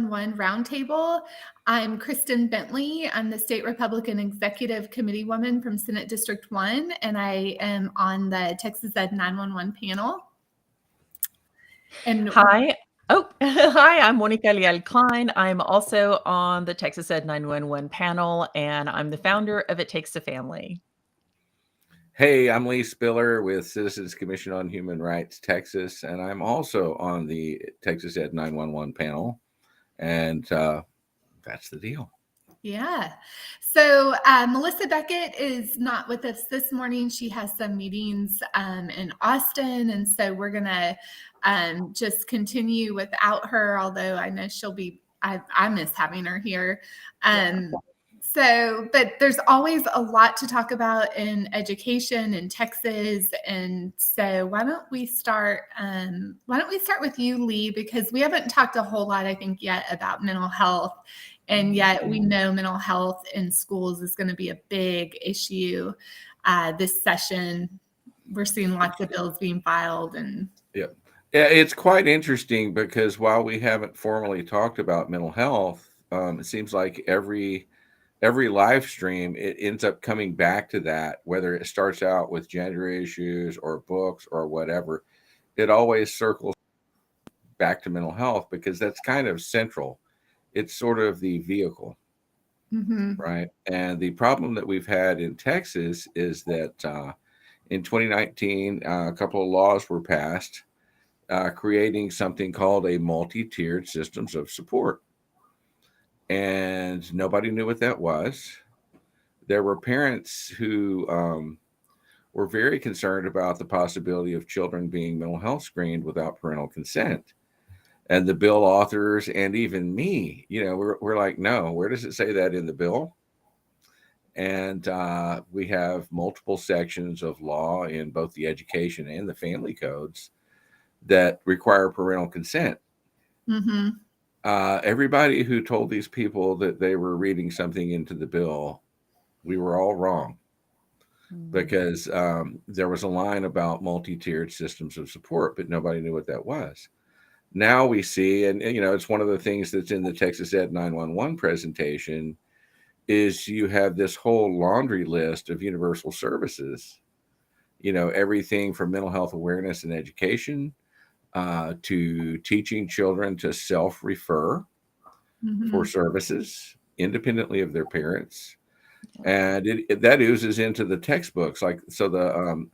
One Roundtable. I'm Christin Bentley. I'm the State Republican Executive Committee woman from Senate District 1, and I am on the Texas Ed 911 panel. And Hi. Hi, I'm Monica Leal Cline. I'm also on the Texas Ed 911 panel, and I'm the founder of It Takes a Family. Hey, I'm Lee Spiller with Citizens Commission on Human Rights, Texas, and I'm also on the Texas Ed 911 panel. And that's the deal. Yeah. So Melissa Beckett is not with us this morning. She has some meetings in Austin. And so we're going to just continue without her, although I know she'll be, I miss having her here. But there's always a lot to talk about in education in Texas. And so why don't we start with you, Lee, because we haven't talked a whole lot, I think, yet about mental health. And yet we know mental health in schools is going to be a big issue this session. We're seeing lots of bills being filed. Yeah, it's quite interesting because while we haven't formally talked about mental health, it seems like every live stream, it ends up coming back to that, whether it starts out with gender issues or books or whatever, it always circles back to mental health because that's kind of central. It's sort of the vehicle, right? And the problem that we've had in Texas is that in 2019, a couple of laws were passed creating something called a multi-tiered systems of support. And nobody knew what that was. There were parents who were very concerned about the possibility of children being mental health screened without parental consent. And the bill authors and even me, we're like, no, where does it say that in the bill? And we have multiple sections of law in both the education and the family codes that require parental consent. Everybody who told these people that they were reading something into the bill, we were all wrong because there was a line about multi-tiered systems of support, but nobody knew what that was. Now we see, and it's one of the things that's in the Texas Ed 911 presentation, is you have this whole laundry list of universal services, everything from mental health awareness and education to teaching children to self-refer for services independently of their parents. And that oozes into the textbooks. So the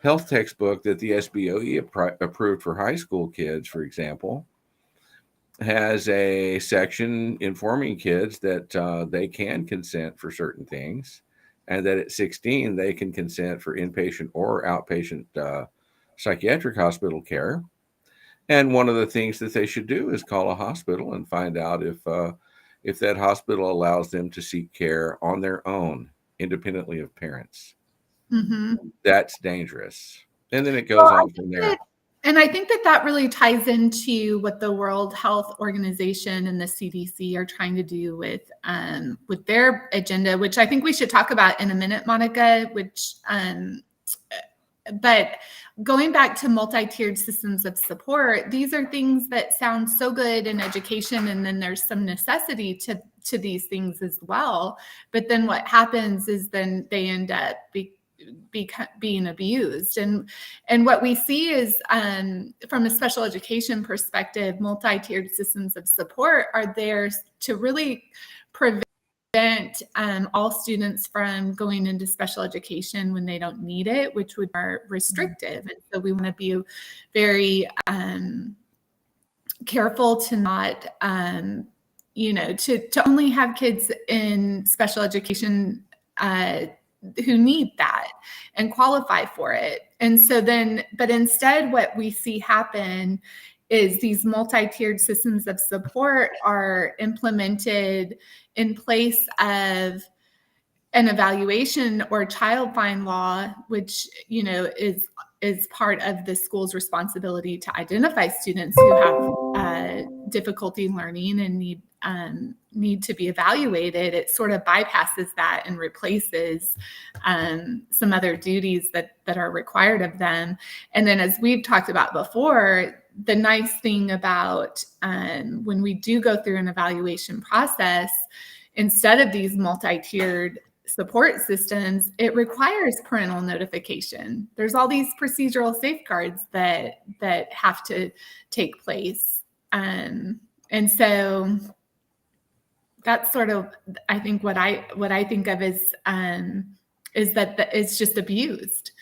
health textbook that the SBOE approved for high school kids, for example, has a section informing kids that they can consent for certain things and that at 16 they can consent for inpatient or outpatient psychiatric hospital care. And one of the things that they should do is call a hospital and find out if that hospital allows them to seek care on their own, independently of parents. That's dangerous. And then it goes on from there. And I think that really ties into what the World Health Organization and the CDC are trying to do with their agenda, which I think we should talk about in a minute, Monica, but going back to multi-tiered systems of support, these are things that sound so good in education, and then there's some necessity to these things as well. But then what happens is then they end up being abused. And what we see is from a special education perspective, multi-tiered systems of support are there to really prevent all students from going into special education when they don't need it, which would be restrictive. And so we want to be very careful to not, to only have kids in special education who need that and qualify for it. And so then, but instead what we see happen is these multi-tiered systems of support are implemented in place of an evaluation or child find law, which, is part of the school's responsibility to identify students who have difficulty learning and need to be evaluated. It sort of bypasses that and replaces some other duties that are required of them. And then, as we've talked about before, the nice thing about when we do go through an evaluation process, instead of these multi-tiered support systems, it requires parental notification. There's all these procedural safeguards that have to take place. And so that's sort of, I think, what I think of is that it's just abused.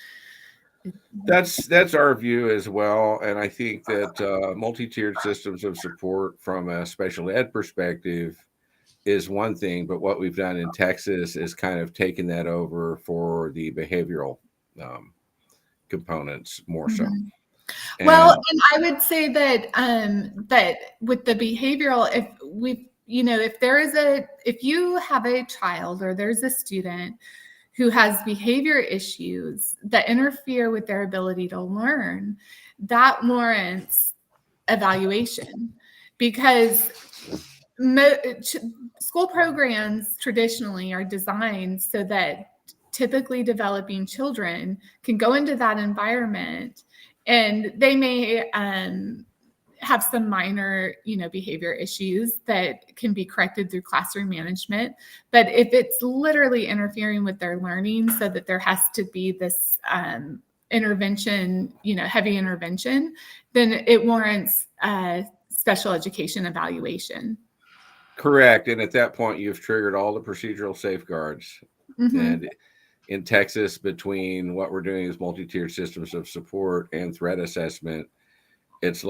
That's our view as well. And I think that multi-tiered systems of support from a special ed perspective is one thing, but what we've done in Texas is kind of taken that over for the behavioral components more so. Mm-hmm. Well, and I would say that that with the behavioral, if you have a child or there's a student who has behavior issues that interfere with their ability to learn, that warrants evaluation, because school programs traditionally are designed so that typically developing children can go into that environment, and they may have some minor, behavior issues that can be corrected through classroom management. But if it's literally interfering with their learning so that there has to be this intervention, heavy intervention, then it warrants special education evaluation. Correct. And at that point, you've triggered all the procedural safeguards. Mm-hmm. And in Texas, between what we're doing as multi-tiered systems of support and threat assessment, it's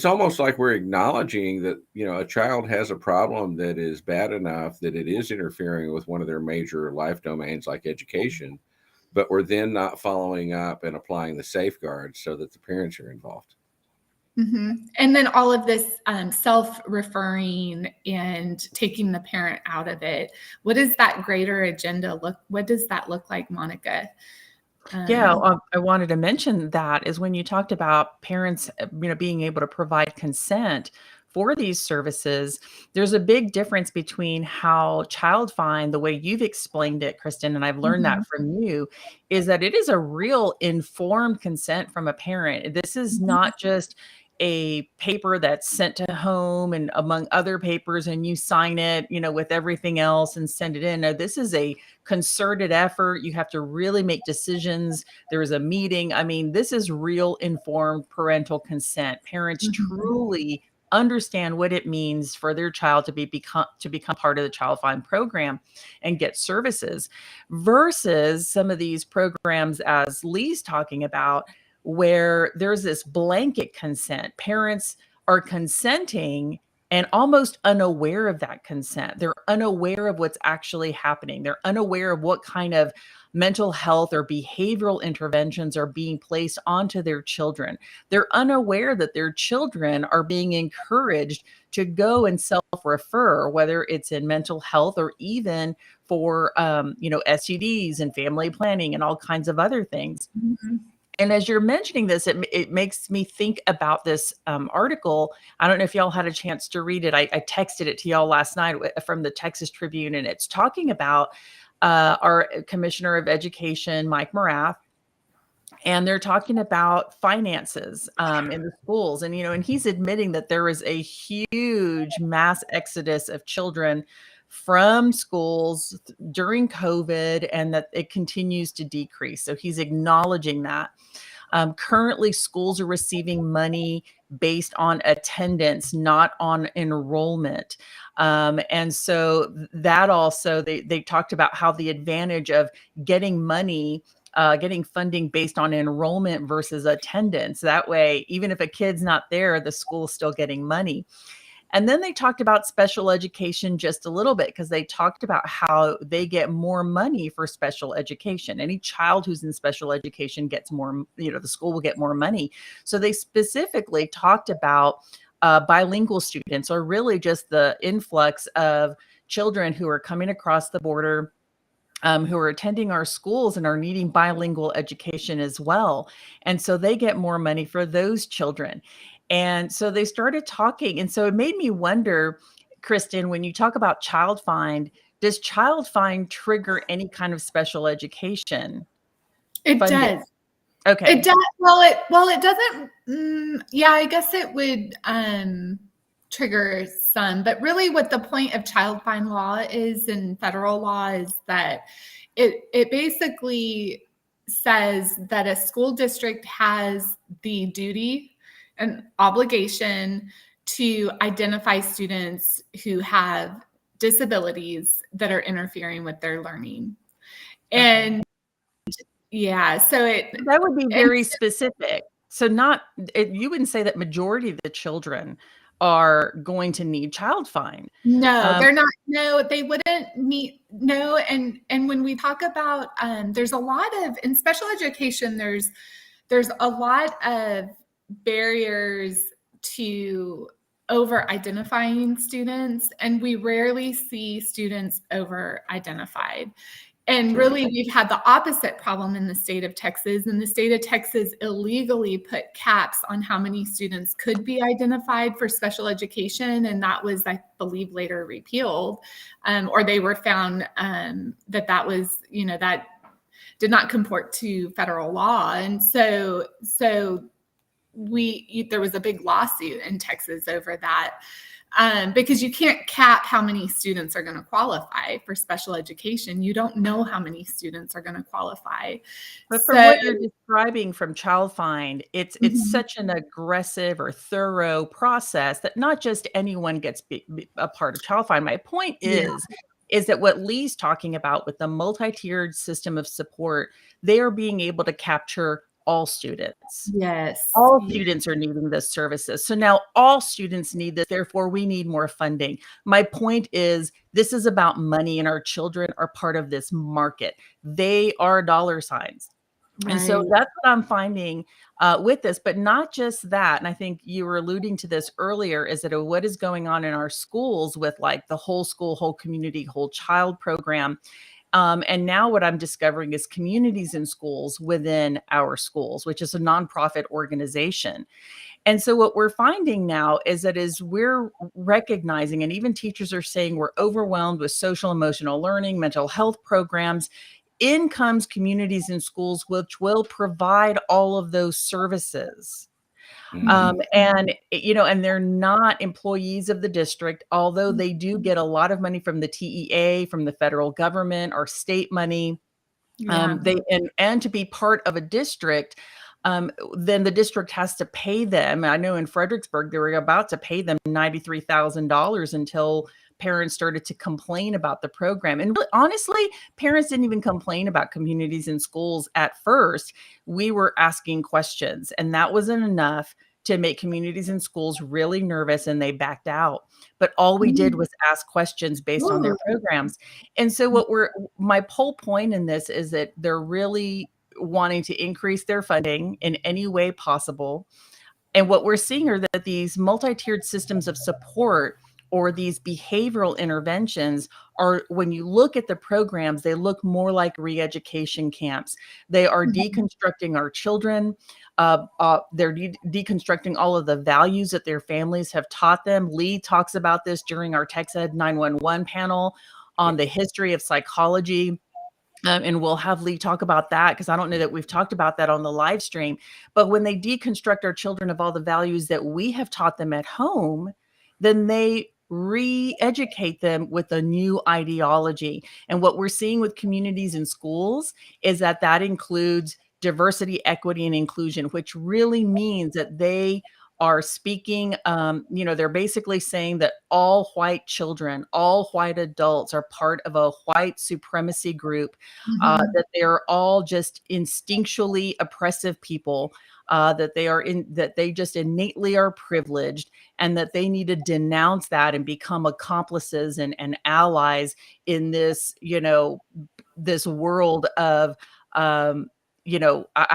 almost like we're acknowledging that, a child has a problem that is bad enough that it is interfering with one of their major life domains like education, but we're then not following up and applying the safeguards so that the parents are involved. Mm-hmm. And then all of this self-referring and taking the parent out of it. What does that greater agenda what does that look like, Monica? I wanted to mention that is when you talked about parents, being able to provide consent for these services, there's a big difference between how Child Find, the way you've explained it, Christin, and I've learned that from you, is that it is a real informed consent from a parent. This is not just a paper that's sent to home and among other papers and you sign it, with everything else and send it in. No, this is a concerted effort. You have to really make decisions. There is a meeting. I mean, this is real informed parental consent. Parents truly understand what it means for their child to become part of the Child Find program and get services, versus some of these programs, as Lee's talking about, where there's this blanket consent. Parents are consenting and almost unaware of that consent. They're unaware of what's actually happening. They're unaware of what kind of mental health or behavioral interventions are being placed onto their children. They're unaware that their children are being encouraged to go and self-refer, whether it's in mental health or even for, STDs and family planning and all kinds of other things. Mm-hmm. And as you're mentioning this, it makes me think about this article. I don't know if y'all had a chance to read it. I texted it to y'all last night from the Texas Tribune, and it's talking about our Commissioner of Education, Mike Morath, and they're talking about finances in the schools. And, and he's admitting that there is a huge mass exodus of children from schools during COVID, and that it continues to decrease. So he's acknowledging that. Currently, schools are receiving money based on attendance, not on enrollment. And so that also, they talked about how the advantage of getting money, getting funding based on enrollment versus attendance. That way, even if a kid's not there, the school's still getting money. And then they talked about special education just a little bit, because they talked about how they get more money for special education. Any child who's in special education gets more, the school will get more money. So they specifically talked about bilingual students, or really just the influx of children who are coming across the border, who are attending our schools and are needing bilingual education as well. And so they get more money for those children. And so they started talking. And so it made me wonder, Christin, when you talk about Child Find, does Child Find trigger any kind of special education? It does. Okay. It does. Well, it doesn't. Yeah, I guess it would trigger some, but really, what the point of child fine law is in federal law is that it basically says that a school district has the duty and obligation to identify students who have disabilities that are interfering with their learning. And yeah, so that would be very specific. So you wouldn't say that majority of the children are going to need child fine. No, they're not. No, they wouldn't meet. No, and when we talk about, there's a lot of in special education. There's a lot of barriers to over identifying students, and we rarely see students over identified. And really, we've had the opposite problem in the state of Texas. And the state of Texas illegally put caps on how many students could be identified for special education. And that was, I believe, later repealed, or they were found that was, that did not comport to federal law. And so there was a big lawsuit in Texas over that. Because you can't cap how many students are going to qualify for special education. You don't know how many students are going to qualify. But from what you're describing from child find, it's such an aggressive or thorough process that not just anyone gets a part of child find. My point is that what Lee's talking about with the multi-tiered system of support, they are being able to capture all students. Yes. All students are needing this services. So now all students need this. Therefore, we need more funding. My point is, this is about money, and our children are part of this market. They are dollar signs. Right. And so that's what I'm finding with this, but not just that. And I think you were alluding to this earlier, is that what is going on in our schools with like the whole school, whole community, whole child program. And now what I'm discovering is communities in schools within our schools, which is a nonprofit organization. And so what we're finding now is that as we're recognizing, and even teachers are saying, we're overwhelmed with social emotional learning, mental health programs, in comes communities in schools, which will provide all of those services. And they're not employees of the district, although they do get a lot of money from the TEA, from the federal government, or state money. And to be part of a district, then the district has to pay them. I know in Fredericksburg, they were about to pay them $93,000 until parents started to complain about the program. And honestly, parents didn't even complain about communities in schools at first. We were asking questions, and that wasn't enough to make communities in schools really nervous, and they backed out. But all we did was ask questions based on their programs. And so my whole point in this is that they're really wanting to increase their funding in any way possible. And what we're seeing are that these multi-tiered systems of support, or these behavioral interventions, are, when you look at the programs, they look more like re-education camps. They are deconstructing our children. They're deconstructing all of the values that their families have taught them. Lee talks about this during our TexEd 911 panel on the history of psychology. And we'll have Lee talk about that, because I don't know that we've talked about that on the live stream. But when they deconstruct our children of all the values that we have taught them at home, then they re-educate them with a new ideology. And what we're seeing with communities in schools is that includes diversity, equity, and inclusion, which really means that they are speaking, they're basically saying that all white children, all white adults are part of a white supremacy group, that they're all just instinctually oppressive people, that they just innately are privileged, and that they need to denounce that and become accomplices and allies in this, this world of, I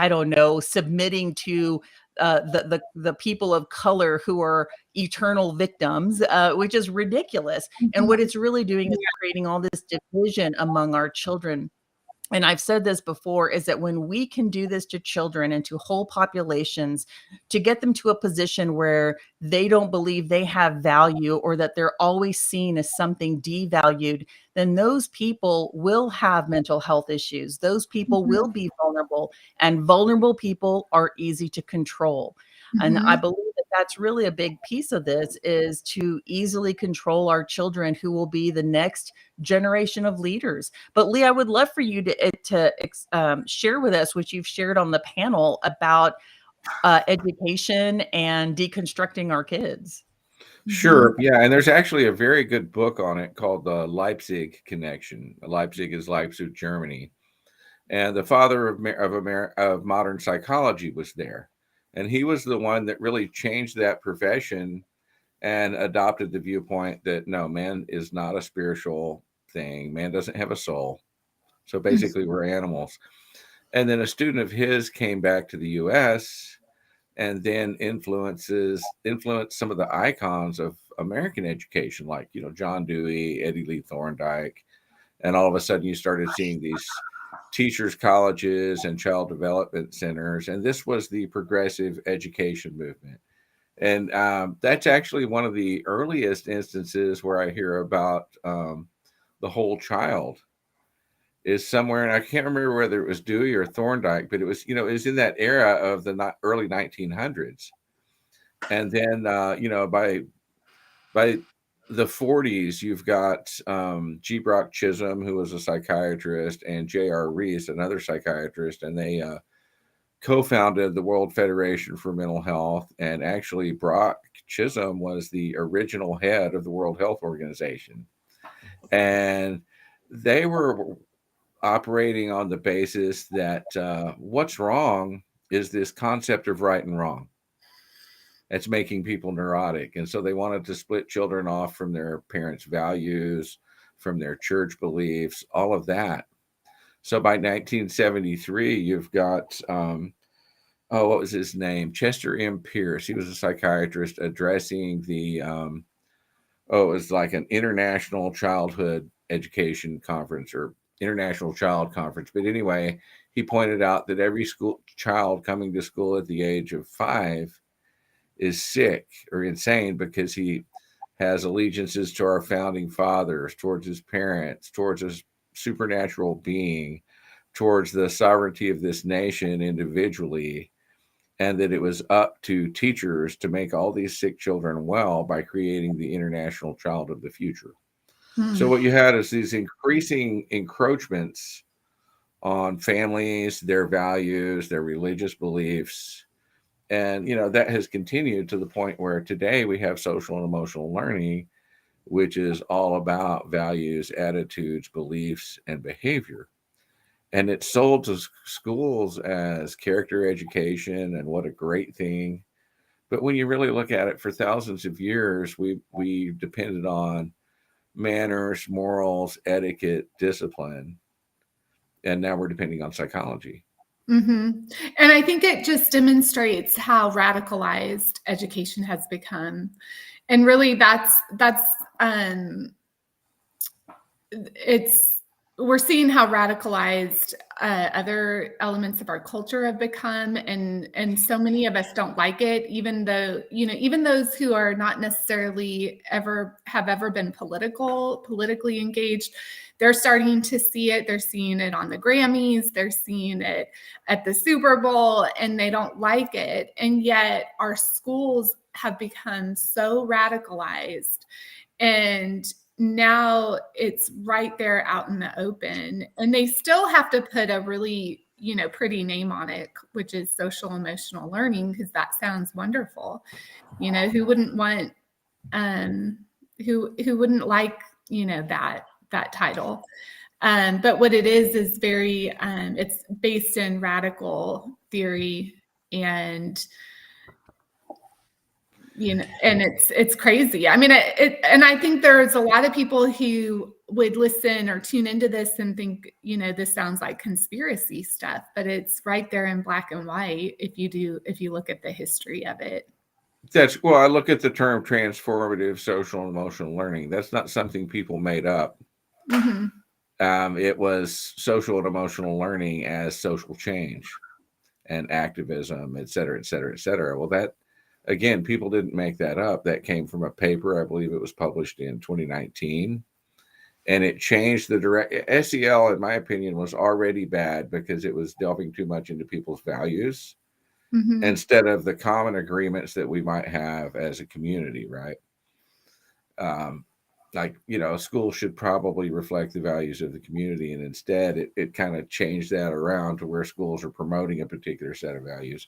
don't know, submitting to the people of color who are eternal victims, which is ridiculous. And what it's really doing is creating all this division among our children. and I've said this before, is that when we can do this to children and to whole populations, to get them to a position where they don't believe they have value, or that they're always seen as something devalued, then those people will have mental health issues. Those people will be vulnerable, and vulnerable people are easy to control. And I believe that that's really a big piece of this, is to easily control our children, who will be the next generation of leaders. But Lee, I would love for you to share with us what you've shared on the panel about education and deconstructing our kids. Sure. Yeah. And there's actually a very good book on it called The Leipzig Connection. Leipzig is Leipzig, Germany. And the father of modern psychology was there. And he was the one that really changed that profession and adopted the viewpoint that no, man is not a spiritual thing. Man doesn't have a soul. So basically, we're animals. And then a student of his came back to the US and then influenced some of the icons of American education, like, John Dewey, Eddie Lee Thorndike. And all of a sudden, you started seeing these teachers' colleges and child development centers. And this was the progressive education movement. And that's actually one of the earliest instances where I hear about the whole child is somewhere. And I can't remember whether it was Dewey or Thorndike, but it was, it was in that era of the early 1900s. And then, by the 40s, you've got G. Brock Chisholm, who was a psychiatrist, and J.R. Reese, another psychiatrist, and they co-founded the World Federation for Mental Health. And actually, Brock Chisholm was the original head of the World Health Organization. And they were operating on the basis that what's wrong is this concept of right and wrong. It's making people neurotic. And so they wanted to split children off from their parents' values, from their church beliefs, all of that. So by 1973, you've got, what was his name? Chester M. Pierce. He was a psychiatrist addressing the, it was like an international childhood education conference or international child conference. But anyway, he pointed out that every child coming to school at the age of 5 is sick or insane because he has allegiances to our founding fathers, towards his parents, towards his supernatural being, towards the sovereignty of this nation individually, and that it was up to teachers to make all these sick children well by creating the international child of the future. So what you had is these increasing encroachments on families, their values, their religious beliefs. And, that has continued to the point where today we have social and emotional learning, which is all about values, attitudes, beliefs, and behavior. And it's sold to schools as character education and what a great thing. But when you really look at it, for thousands of years, we depended on manners, morals, etiquette, discipline. And now we're depending on psychology. And I think it just demonstrates how radicalized education has become. And really we're seeing how radicalized other elements of our culture have become, and so many of us don't like it, even though, even those who are not necessarily ever been politically engaged, they're starting to see it. They're seeing it on the Grammys, they're seeing it at the Super Bowl, and they don't like it. And yet our schools have become so radicalized, and now it's right there out in the open, and they still have to put a really, pretty name on it, which is social emotional learning, because that sounds wonderful. Who wouldn't want, who wouldn't like, that title? But what it is very, it's based in radical theory, and and it's crazy. I mean, and I think there's a lot of people who would listen or tune into this and think, this sounds like conspiracy stuff, but it's right there in black and white if you look at the history of it. I look at the term transformative social and emotional learning. That's not something people made up. It was social and emotional learning as social change and activism, et cetera, et cetera, et cetera. Well, that, again, people didn't make that up. That came from a paper. I believe it was published in 2019. And it changed the direct. SEL, in my opinion, was already bad because it was delving too much into people's values instead of the common agreements that we might have as a community, right? Like, school should probably reflect the values of the community. And instead, it kind of changed that around to where schools are promoting a particular set of values.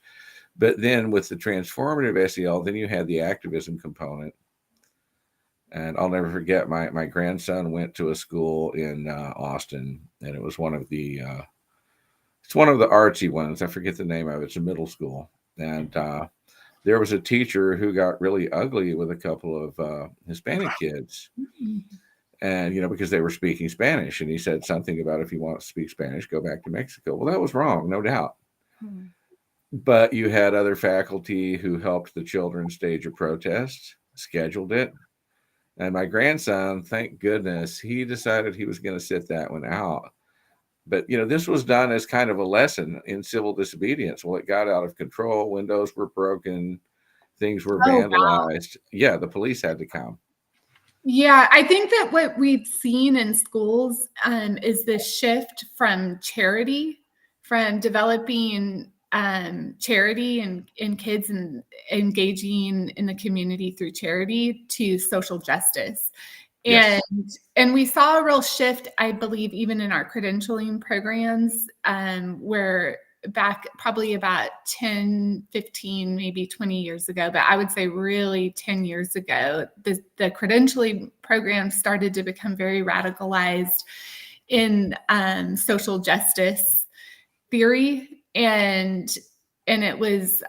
But then with the transformative SEL, then you had the activism component. And I'll never forget, my grandson went to a school in Austin, and it was one of the artsy ones. I forget the name of it. It's a middle school. And there was a teacher who got really ugly with a couple of Hispanic kids. And, because they were speaking Spanish. And he said something about, if you want to speak Spanish, go back to Mexico. Well, that was wrong, no doubt. But you had other faculty who helped the children stage a protest, scheduled it. And my grandson, thank goodness, he decided he was going to sit that one out. But, this was done as kind of a lesson in civil disobedience. Well, it got out of control. Windows were broken. Things were vandalized. Wow. Yeah, the police had to come. Yeah, I think that what we've seen in schools is this shift from charity, from developing charity and kids and engaging in the community through charity to social justice. Yes. And we saw a real shift, I believe, even in our credentialing programs, where back probably about 10, 15, maybe 20 years ago, but I would say really 10 years ago, the credentialing program started to become very radicalized in social justice theory. And it was,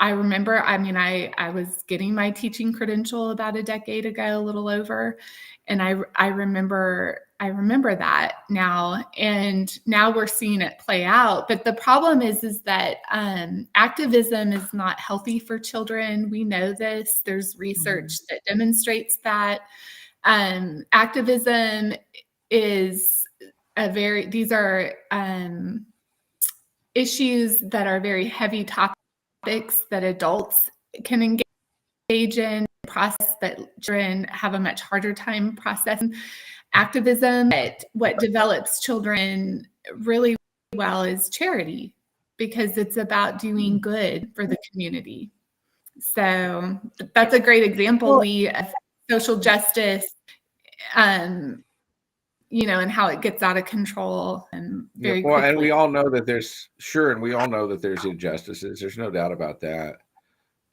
I remember, I was getting my teaching credential about a decade ago, a little over. And I remember that now, and now we're seeing it play out. But the problem is that activism is not healthy for children. We know this. There's research that demonstrates that. Activism is these are issues that are very heavy topics that adults can engage in, process, that children have a much harder time processing. Activism, but what develops children really well is charity, because it's about doing good for the community. So that's a great example, Lee, of social justice, and how it gets out of control and very quickly. And we all know that there's injustices. There's no doubt about that.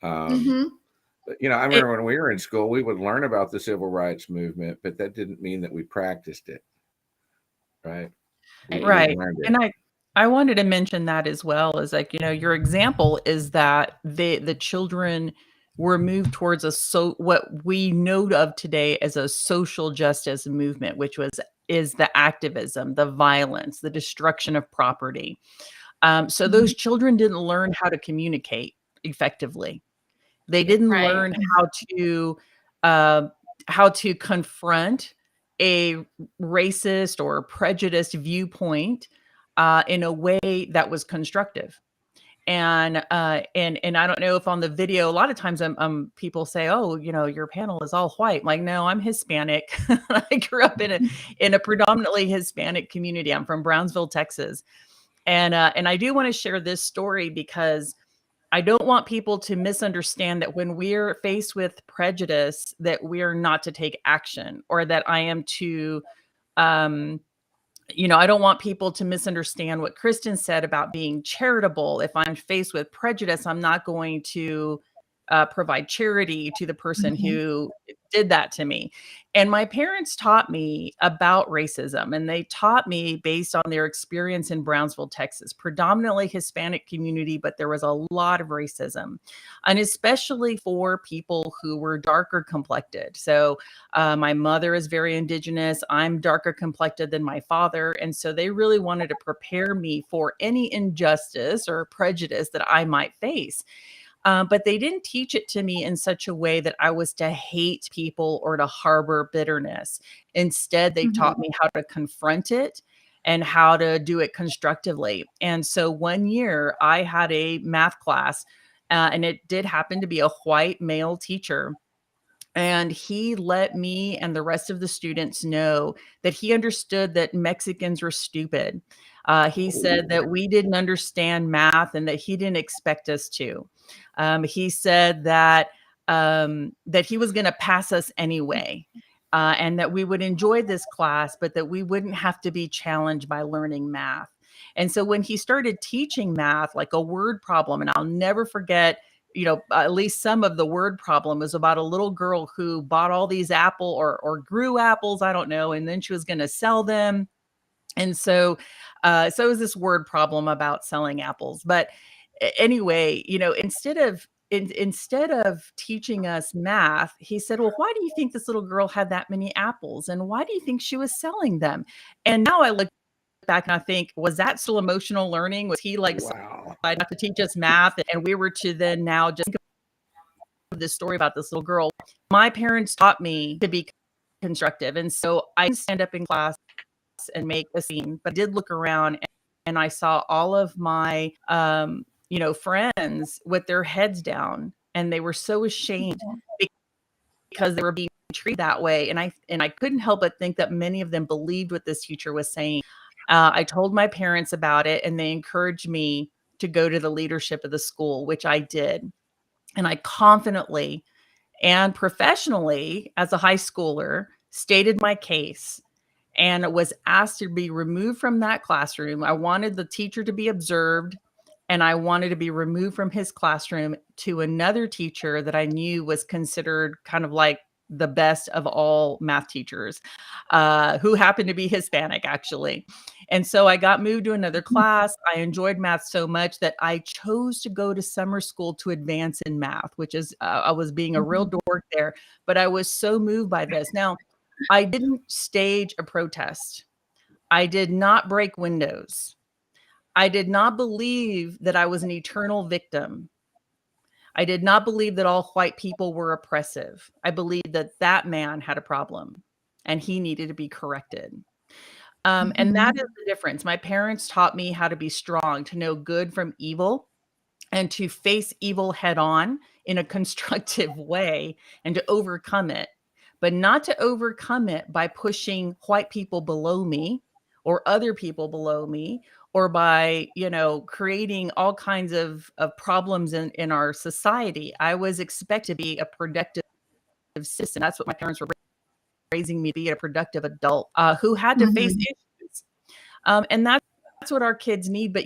But, I remember when we were in school, we would learn about the civil rights movement, but that didn't mean that we practiced it. Right. Right. And I wanted to mention that as well, is like, your example is that the children were moved towards what we know of today as a social justice movement, which is the activism, the violence, the destruction of property. So those children didn't learn how to communicate effectively. They didn't learn how to confront a racist or prejudiced viewpoint in a way that was constructive. And I don't know if on the video, a lot of times people say, "Oh, your panel is all white." I'm like, no, I'm Hispanic. I grew up in a predominantly Hispanic community. I'm from Brownsville, Texas, and I do want to share this story because I don't want people to misunderstand that when we're faced with prejudice, that we're not to take action, or that I am to, I don't want people to misunderstand what Christin said about being charitable. If I'm faced with prejudice, I'm not going to provide charity to the person who did that to me. And my parents taught me about racism, and they taught me based on their experience in Brownsville, Texas, predominantly Hispanic community, but there was a lot of racism, and especially for people who were darker complected. So my mother is very indigenous. I'm darker complected than my father. And so they really wanted to prepare me for any injustice or prejudice that I might face. But they didn't teach it to me in such a way that I was to hate people or to harbor bitterness. Instead, they taught me how to confront it and how to do it constructively. And so one year I had a math class, and it did happen to be a white male teacher. And he let me and the rest of the students know that he understood that Mexicans were stupid. He said that we didn't understand math and that he didn't expect us to. He said that that he was going to pass us anyway, and that we would enjoy this class, but that we wouldn't have to be challenged by learning math. And so when he started teaching math, like a word problem, and I'll never forget, at least some of the word problem was about a little girl who bought all these or grew apples, I don't know, and then she was going to sell them. And so it was this word problem about selling apples. But anyway, instead of teaching us math, he said, well, why do you think this little girl had that many apples? And why do you think she was selling them? And now I look back and I think, was that still emotional learning? Was he like, Wow. not to teach us math, and we were to then now just think of this story about this little girl? My parents taught me to be constructive. And so I didn't stand up in class and make a scene, but I did look around and I saw all of my, friends with their heads down, and they were so ashamed because they were being treated that way. And I couldn't help but think that many of them believed what this teacher was saying. I told my parents about it, and they encouraged me to go to the leadership of the school, which I did. And I confidently and professionally, as a high schooler, stated my case and was asked to be removed from that classroom. I wanted the teacher to be observed, and I wanted to be removed from his classroom to another teacher that I knew was considered kind of like the best of all math teachers, who happened to be Hispanic, actually. And so I got moved to another class. I enjoyed math so much that I chose to go to summer school to advance in math, which is, I was being a real dork there, but I was so moved by this. Now, I didn't stage a protest. I did not break windows. I did not believe that I was an eternal victim. I did not believe that all white people were oppressive. I believed that that man had a problem and he needed to be corrected. And that is the difference. My parents taught me how to be strong, to know good from evil, and to face evil head on in a constructive way and to overcome it, but not to overcome it by pushing white people below me or other people below me, or by, creating all kinds of problems in our society. I was expected to be a productive citizen. That's what my parents were raising me to be, a productive adult who had to face issues. And that's what our kids need. But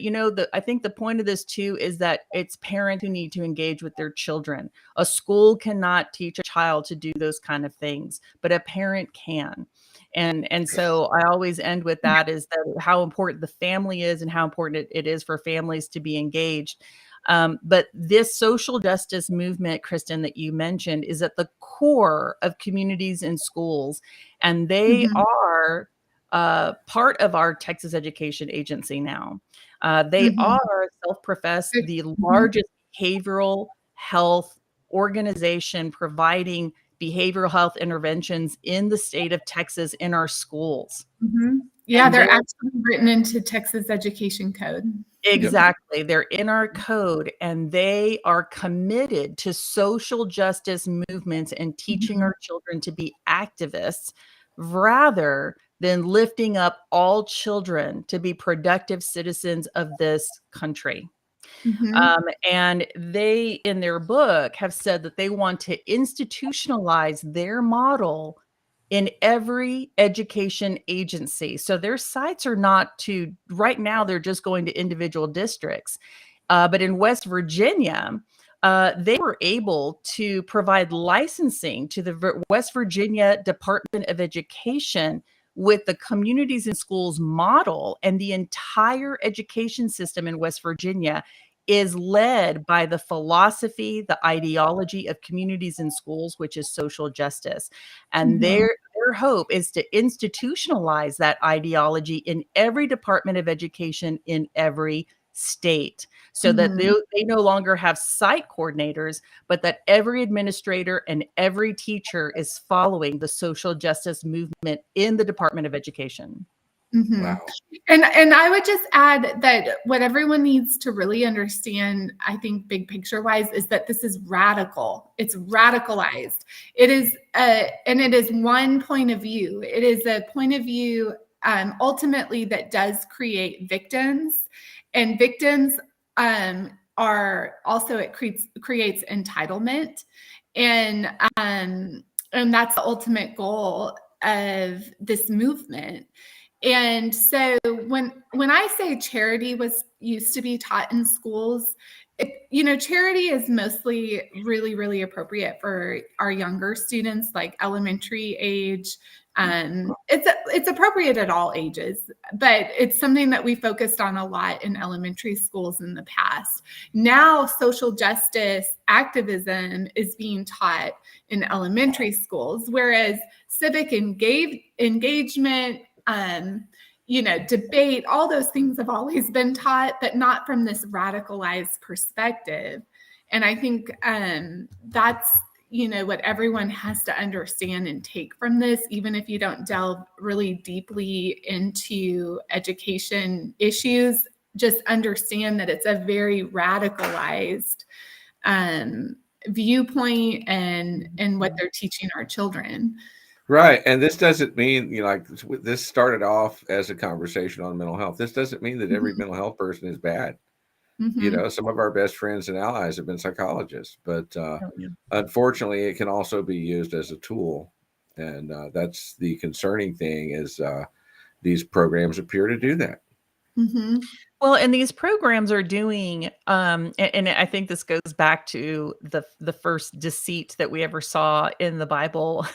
I think the point of this too is that it's parents who need to engage with their children. A school cannot teach a child to do those kind of things, but a parent can. And so I always end with that, is that how important the family is and how important it is for families to be engaged. But this social justice movement, Christin, that you mentioned, is at the core of communities and schools. And they are part of our Texas Education Agency now. They are self-professed the largest behavioral health organization providing behavioral health interventions in the state of Texas in our schools. Yeah, and they're actually written into Texas Education Code. Exactly. They're in our code, and they are committed to social justice movements and teaching our children to be activists rather than lifting up all children to be productive citizens of this country. And they, in their book, have said that they want to institutionalize their model in every education agency. So their sites are not right now, they're just going to individual districts. But in West Virginia, they were able to provide licensing to the West Virginia Department of Education with the communities and schools model, and the entire education system in West Virginia is led by the philosophy, the ideology of communities and schools, which is social justice. And their hope is to institutionalize that ideology in every department of education in every state, so that Mhm. they no longer have site coordinators, but that every administrator and every teacher is following the social justice movement in the Department of Education. Mhm. Wow. And I would just add that what everyone needs to really understand, I think big picture wise, is that this is radical. It's radicalized. It is and it is one point of view. It is a point of view ultimately that does create victims, and victims are also, it creates entitlement, and that's the ultimate goal of this movement. And so when I say charity was used to be taught in schools, charity is mostly really, really appropriate for our younger students, like elementary age. It's appropriate at all ages, but it's something that we focused on a lot in elementary schools in the past. Now, social justice activism is being taught in elementary schools, whereas civic engagement, debate, all those things have always been taught, but not from this radicalized perspective. And I think that's, what everyone has to understand and take from this, even if you don't delve really deeply into education issues, just understand that it's a very radicalized viewpoint and what they're teaching our children. Right. And this doesn't mean, like this started off as a conversation on mental health. This doesn't mean that every mental health person is bad. Mm-hmm. Some of our best friends and allies have been psychologists, but Oh, yeah. unfortunately, it can also be used as a tool. And that's the concerning thing is these programs appear to do that. Mm-hmm. Well, and these programs are doing, and I think this goes back to the first deceit that we ever saw in the Bible,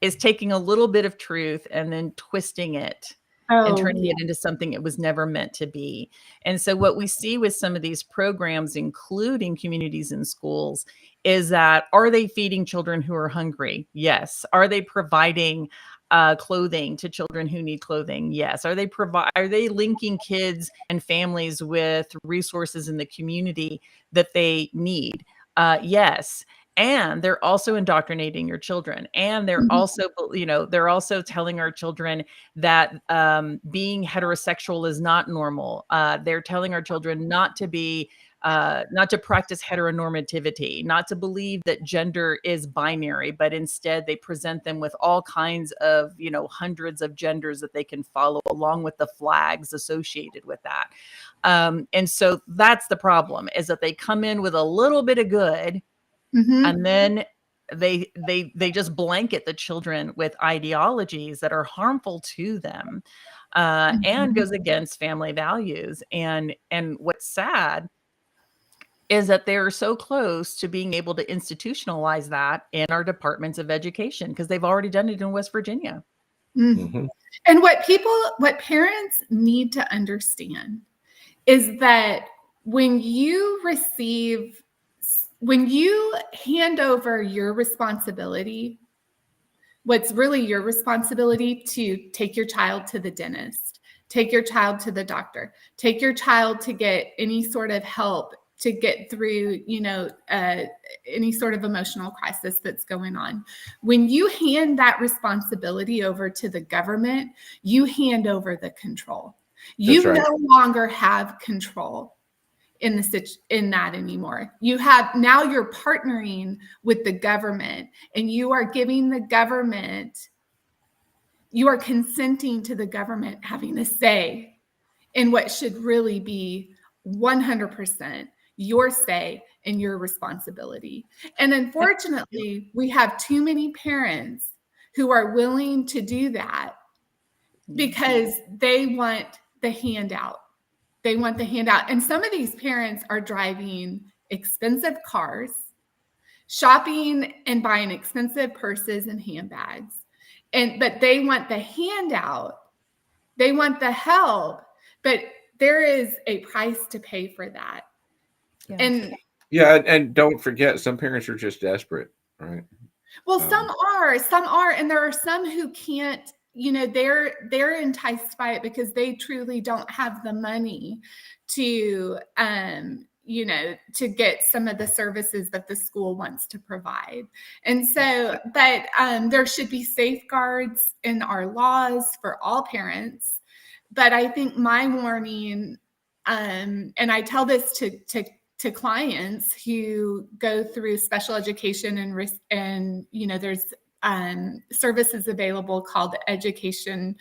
is taking a little bit of truth and then twisting it and Oh, turning it into something it was never meant to be. And so what we see with some of these programs, including communities in schools, is that, are they feeding children who are hungry? Yes. Are they providing clothing to children who need clothing? Yes. Are they linking kids and families with resources in the community that they need? Yes. And they're also indoctrinating your children, and they're mhm. also telling our children that being heterosexual is not normal. They're telling our children not to practice heteronormativity, not to believe that gender is binary, but instead they present them with all kinds of, hundreds of genders that they can follow, along with the flags associated with that. And so that's the problem, is that they come in with a little bit of good, Mm-hmm. and then they just blanket the children with ideologies that are harmful to them, and goes against family values. And what's sad is that they're so close to being able to institutionalize that in our departments of education, because they've already done it in West Virginia. Mm-hmm. And what parents need to understand is that when you hand over your responsibility, what's really your responsibility, to take your child to the dentist, take your child to the doctor, take your child to get any sort of help to get through, any sort of emotional crisis that's going on. When you hand that responsibility over to the government, you hand over the control. That's You right. no longer have control in that anymore. You're partnering with the government, and you are consenting to the government having a say in what should really be 100% your say and your responsibility. And unfortunately, we have too many parents who are willing to do that because they want the handout. They want the handout. And some of these parents are driving expensive cars, shopping and buying expensive purses and handbags. But they want the handout. They want the help, but there is a price to pay for that. Yeah. And and don't forget, some parents are just desperate, right? well, some are, and there are some who can't they're enticed by it because they truly don't have the money to to get some of the services that the school wants to provide. And so, but there should be safeguards in our laws for all parents. But I think my warning, and I tell this to clients who go through special education and there's services available called education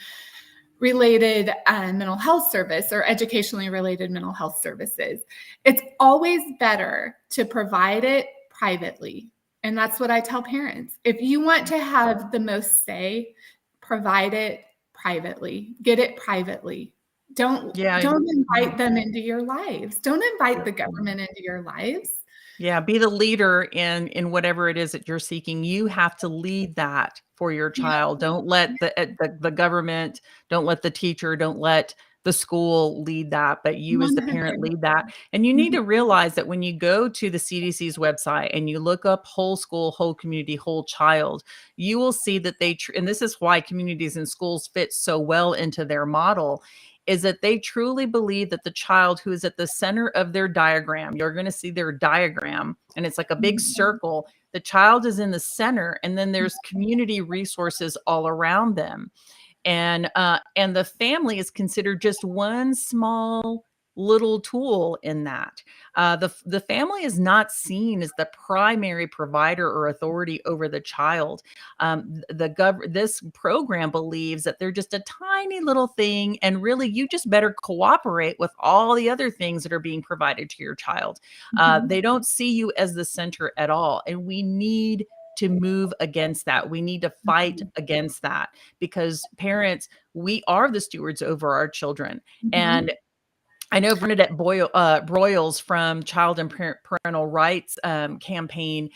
related mental health service or educationally related mental health services. It's always better to provide it privately. And that's what I tell parents. If you want to have the most say, provide it privately. Get it privately. Don't invite them into your lives. Don't invite the government into your lives. Yeah, be the leader in whatever it is that you're seeking. You have to lead that for your child. Don't let the government, don't let the teacher, don't let the school lead that, but you as the parent lead that. And you need to realize that when you go to the CDC's website and you look up whole school, whole community, whole child, you will see that and this is why communities and schools fit so well into their model, is that they truly believe that the child who is at the center of their diagram, you're going to see their diagram, and it's like a big circle. The child is in the center, and then there's community resources all around them. And the family is considered just one small little tool in that. The family is not seen as the primary provider or authority over the child. This program believes that they're just a tiny little thing, and really you just better cooperate with all the other things that are being provided to your child. They don't see you as the center at all, and we need to move against that. We need to fight against that, because parents, we are the stewards over our children. And I know Bernadette Broyles from Child and Parental Rights campaign.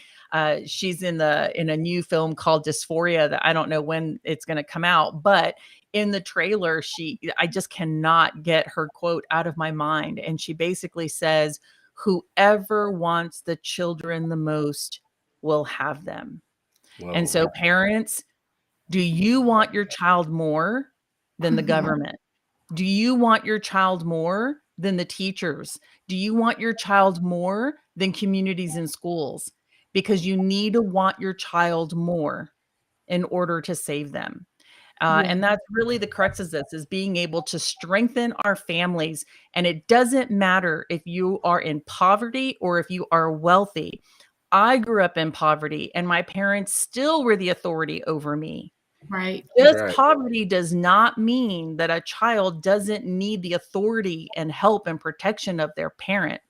She's in a new film called Dysphoria that I don't know when it's going to come out, but in the trailer, I just cannot get her quote out of my mind. And she basically says, "Whoever wants the children the most will have them." Whoa. And so parents, do you want your child more than the government? Do you want your child more than the teachers? Do you want your child more than communities and schools? Because you need to want your child more in order to save them. And that's really the crux of this, is being able to strengthen our families. And it doesn't matter if you are in poverty or if you are wealthy. I grew up in poverty, and my parents still were the authority over me. Right. Just poverty does not mean that a child doesn't need the authority and help and protection of their parent.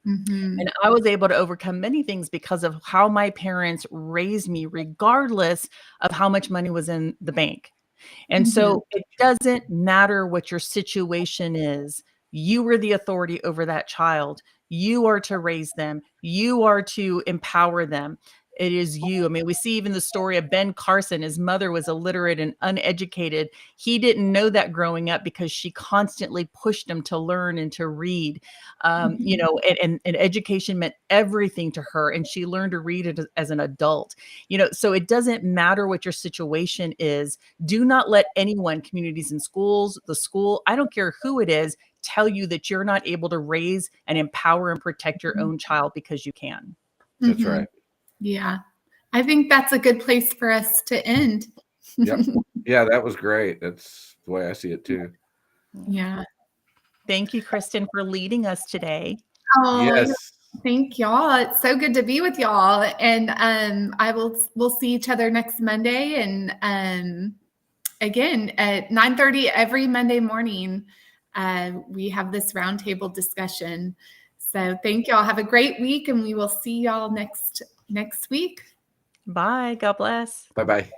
And I was able to overcome many things because of how my parents raised me, regardless of how much money was in the bank. And so it doesn't matter what your situation is. You were the authority over that child. You are to raise them. You are to empower them. It is you. I mean, we see even the story of Ben Carson. His mother was illiterate and uneducated. He didn't know that growing up because she constantly pushed him to learn and to read. And education meant everything to her, and she learned to read it as an adult. So it doesn't matter what your situation is. Do not let anyone, communities and schools, the school, I don't care who it is, tell you that you're not able to raise and empower and protect your own child, because you can. That's right. Yeah. I think that's a good place for us to end. Yep. Yeah, that was great. That's the way I see it too. Yeah. Thank you, Christin, for leading us today. Oh, yes. Thank y'all. It's so good to be with y'all. And we'll see each other next Monday. And again, at 9:30 every Monday morning, we have this roundtable discussion. So thank y'all. Have a great week, and we will see y'all next week. Bye. God bless. Bye-bye.